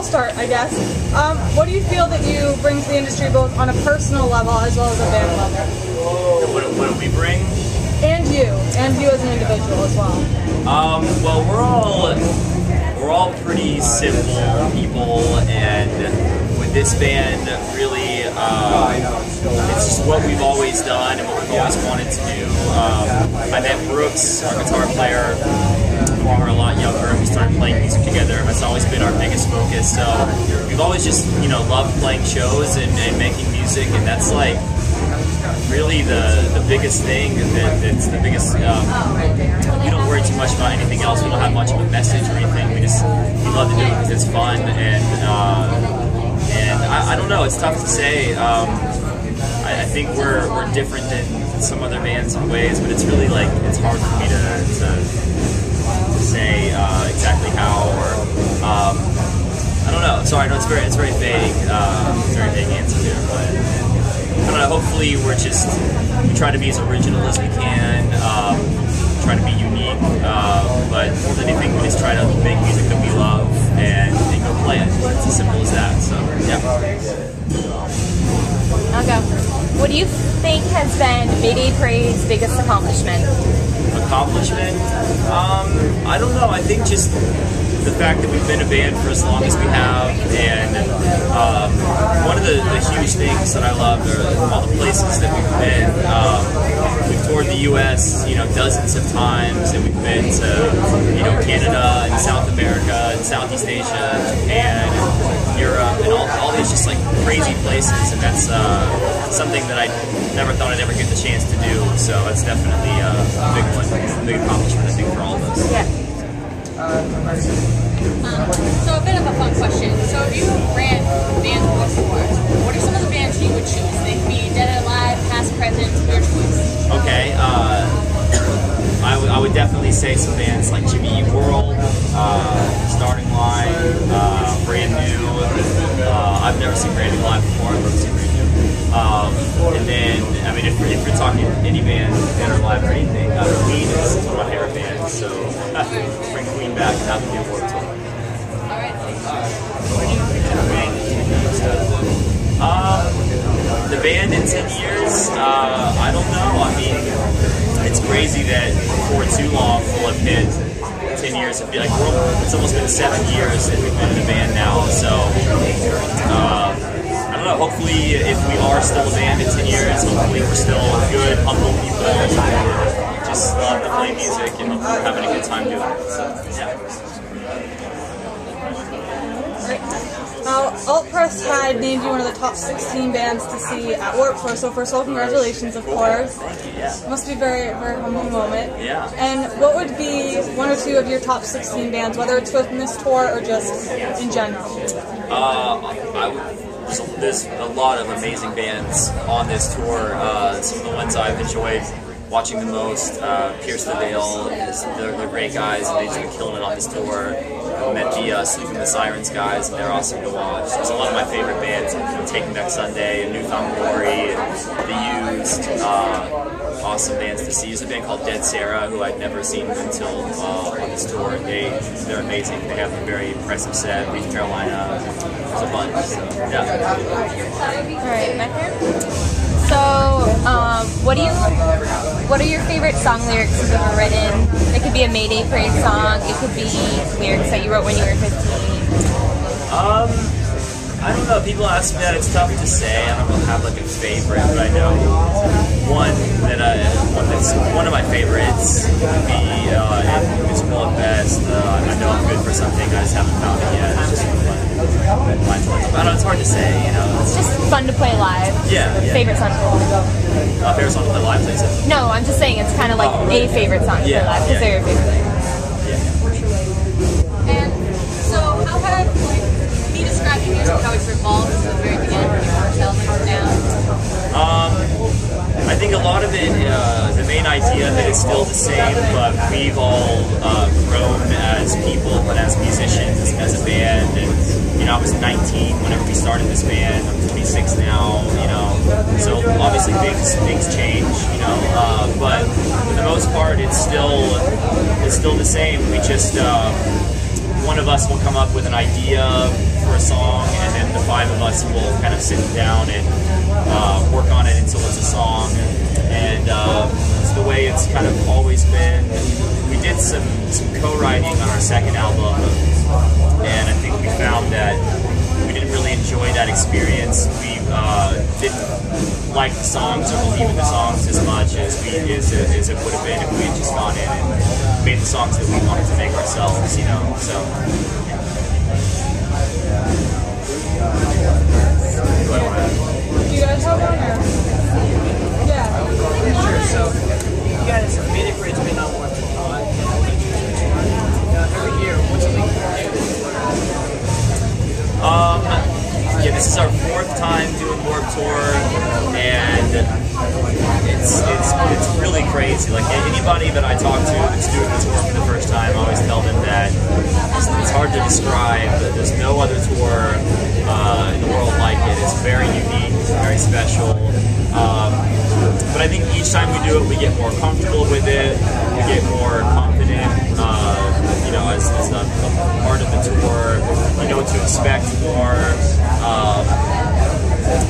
start, I guess. What do you feel that you bring to the industry, both on a personal level as well as a band level? What do we bring? And you as an individual as well. Well, we're all pretty simple people, and with this band, really, it's just what we've always done and what we've always wanted to do. I met Brooks, our guitar player, when we were a lot younger, and we started playing music together. That's always been our biggest focus. So we've always just, loved playing shows and making music, and that's like really the biggest thing. That's the biggest. We don't worry too much about anything else. We don't have much of a message or anything. We love to do it because it's fun, and I don't know. It's tough to say. I think we're different than some other bands in ways, but it's really like it's hard for me to say exactly how, or I don't know. Sorry, no, it's very vague. Very vague answer there, but I don't know. Hopefully, we try to be as original as we can, try to be unique, but more than anything, we just try to make music that we love and go play it. It's as simple as that. So yeah. I'll go. What do you think has been Mayday Parade's biggest accomplishment? I don't know. I think just the fact that we've been a band for as long as we have, and one of the huge things that I love are all the places that we've been. We've toured the U.S., dozens of times, and we've been to, Canada and South America and Southeast Asia, Japan, and Europe, and all these just like crazy places, and that's something that I never thought I'd ever get the chance to do. So that's definitely a big one, a big accomplishment, I think, for all of us. Yeah. So a bit of a fun question. So if you ran bands before, what are some of the bands you would choose? They could be dead or alive, past, present, your choice. Okay, I would definitely say some bands like Jimmy Eat World, Starting Line, Brand New. I've never seen Brand New live before. I've never seen Brand New. And then, I mean, if you're talking any band, dead or alive or anything, Queen is one of my favorite bands. So bring Queen back and have them do a Warped Tour. The band in 10 years, I don't know. I mean, it's crazy that before too long we'll have hit 10 years. It'd be like it's almost been 7 years that we've been in the band now. So I don't know. Hopefully, if we are still a band in 10 years, hopefully we're still good, humble people who just love to play music and we're having a good time doing it. So yeah. Alt Press had named you one of the top 16 bands to see at Warped Tour, so first of all, congratulations, of course. Thank you, yeah. Must be a very, very humbling moment. Yeah. And what would be one or two of your top 16 bands, whether it's within this tour or just in general? There's a lot of amazing bands on this tour. Some of the ones I've enjoyed watching the most, Pierce the Veil, they're great guys, and they've just been killing it on this tour. I met the Sleeping the Sirens guys, and they're awesome to watch. There's a lot of my favorite bands, Taking Back Sunday, and Newfound Glory, and The Used. Awesome bands to see. There's a band called Dead Sarah, who I'd never seen until on this tour. They're amazing. They have a very impressive set. North Carolina, there's a bunch. So, yeah. All right, my turn. So, what are your favorite song lyrics you've ever written? It could be a Mayday Parade song. It could be lyrics that you wrote when you were 15. I don't know. People ask me that. It's tough to say. I don't really have like a favorite, but I know one that's one of my favorites would be Musical at Best. I know I'm good for something. I just haven't found it yet. It's just fun. It's hard to say. It's just fun to play live. Yeah. Favorite song to play live. Favorite song to play live, please. No, I'm just saying it's kind of like a favorite song to play live because they're your favorite. And so, how have me describing music, how it's evolved since the very beginning when you first held it down? I think a lot of it, the main idea that it's still the same, but we've all grown as people and as musicians, as a band. And I was 19 whenever we started this band. I'm 26 now. So obviously things change. But for the most part, it's still the same. We just one of us will come up with an idea for a song, and then the 5 of us will kind of sit down and work on it until it's a song. And it's the way it's kind of always been. We did some co-writing on our second album, and I think we found that we didn't really enjoy that experience. We didn't like the songs or believe in the songs as much as it would have been if we had just gone in and made the songs that we wanted to make ourselves, you know. So. Do you guys have one? Or? Yeah. Sure. So, you guys, Mayday Parade's been on Warped Tour. Every year, what's something yeah, this is our 4th time doing Warped Tour, and it's really crazy. Like, anybody that I talk to that's doing the tour for the first time, I always tell them that it's hard to describe. There's no other tour in the world like it. It's very unique, very special. But I think each time we do it, we get more comfortable with it. We get more confident. You know, as a part of the tour, you know what to expect more.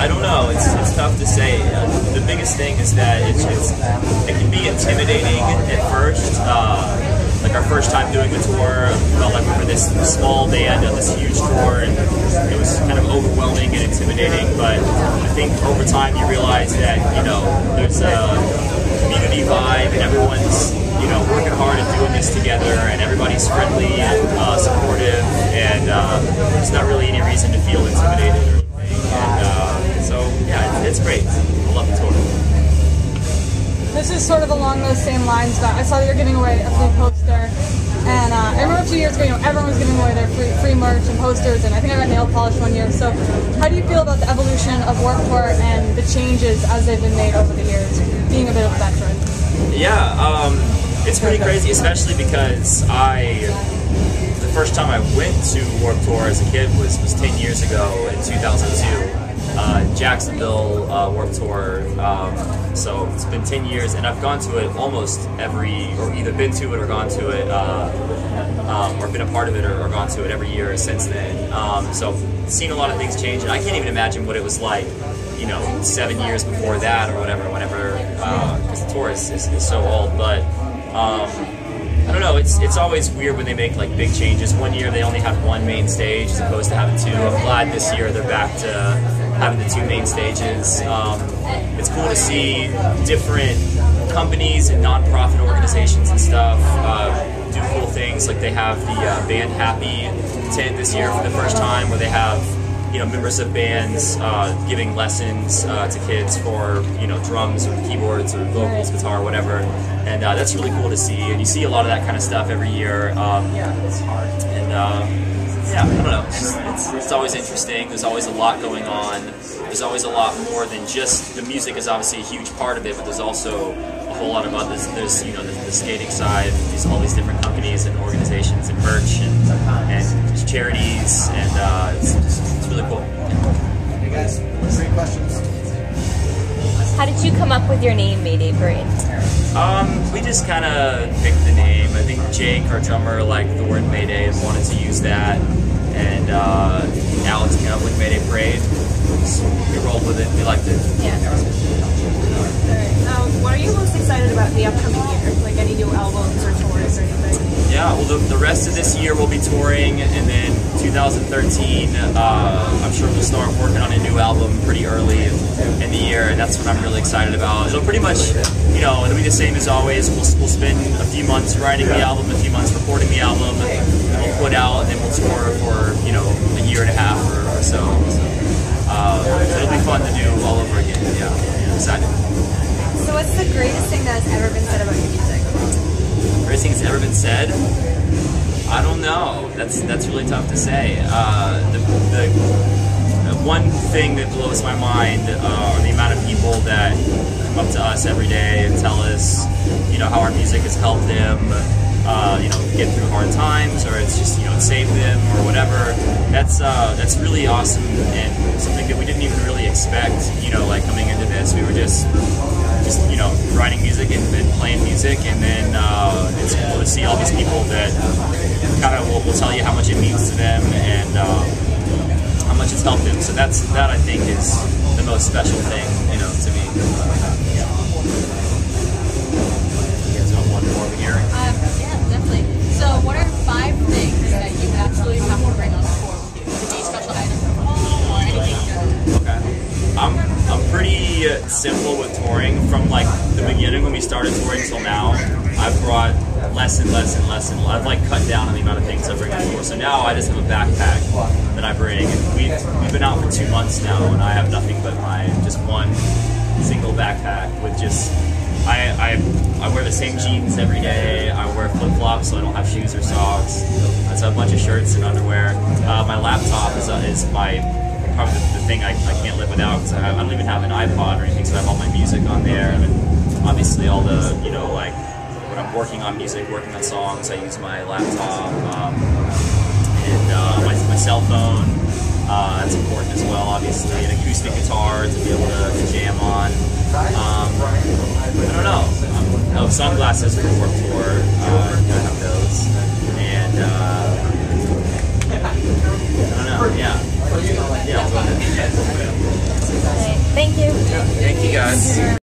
I don't know. It's tough to say. The biggest thing is that it can be intimidating at first. Like our first time doing the tour, felt like we were this small band on this huge tour, and it was kind of overwhelming and intimidating. But I think over time you realize that, you know, there's a community vibe, and everyone's, you know, working hard and doing this together, and everybody's friendly and supportive, and there's not really any reason to feel intimidated or anything. And so yeah, it's great. I love the tour. This is sort of along those same lines, but I saw that you're giving away a free poster, and I remember a few years ago, you know, everyone was giving away their free merch and posters, and I think I got nail polish one year. So, how do you feel about the evolution of Warped Tour and the changes as they've been made over the years, being a bit of a veteran? Yeah, it's pretty crazy, especially because the first time I went to Warped Tour as a kid was 10 years ago in 2002. Jacksonville Warped Tour, so it's been 10 years, and I've gone to it almost or either been to it or gone to it, or been a part of it or gone to it every year since then. So seen a lot of things change, and I can't even imagine what it was like, you know, 7 years before that or whenever, because the tour is so old, but I don't know, it's always weird when they make like big changes. One year they only have one main stage as opposed to having 2. I'm glad this year they're back to having the 2 main stages. It's cool to see different companies and non-profit organizations and stuff do cool things. Like they have the Band Happy tent this year for the first time, where they have, you know, members of bands giving lessons to kids for, you know, drums or keyboards or vocals, guitar, whatever, and that's really cool to see. And you see a lot of that kind of stuff every year. Yeah, I don't know. It's always interesting. There's always a lot going on. There's always a lot more than just the music is obviously a huge part of it, but there's also a whole lot of others. There's, you know, the skating side. There's all these different companies and organizations and merch and charities, and it's really cool. Hey guys, great questions. How did you come up with your name, Mayday Parade? We just kind of picked the name. I think Jake, our drummer, liked the word Mayday and wanted to use that, and Alex came up with Mayday Parade. So we rolled with it. We liked it. Yeah. What are you most excited about the upcoming year? Like any new albums or tours or anything? Yeah, well, the rest of this year we'll be touring, and then 2013, I'm sure we'll start working on a new album pretty early in the year, and that's what I'm really excited about. It'll pretty much, you know, it'll be the same as always. We'll spend a few months writing the album, a few months recording the album, and we'll put out, and then we'll tour for, you know, a year and a half or so. It'll be fun to do all over again. Yeah, I'm excited. So what's the greatest thing that has ever been said about your music? Greatest thing that's ever been said? I don't know. That's really tough to say. The one thing that blows my mind are the amount of people that come up to us every day and tell us, you know, how our music has helped them, you know, get through hard times, or it's just, you know, it saved them or whatever. That's really awesome, and something that we didn't even really expect. You know, like coming into this, we were just you know, writing music and playing music, and then it's cool to see all these people that kind of will tell you how much it means to them and how much it's helped them. So that I think is the most special thing, you know, to me. You guys want one more over here? Yeah, definitely. So, what are 5 things that you absolutely have to bring on tour with you? Any special items or anything good? Okay. I'm pretty simple with touring. From like the beginning when we started touring till now, I've brought less and less and less, and I've like cut down on the amount of things I bring on tour. So now I just have a backpack that I bring, and we've been out for 2 months now, and I have nothing but my just one single backpack with just I wear the same jeans every day. I wear flip flops so I don't have shoes or socks. I just have a bunch of shirts and underwear. My laptop is my probably the thing I can't live without, because I don't even have an iPod or anything, so I have all my music on there, and obviously all the, you know, like when I'm working on music, working on songs, I use my laptop, and my cell phone. That's important as well, obviously. An acoustic guitar to be able to jam on. I don't know. Sunglasses for Warped Tour. Gotta have those. And I don't know. Yeah. Yeah. I'll go ahead. Thank you. Thank you, guys.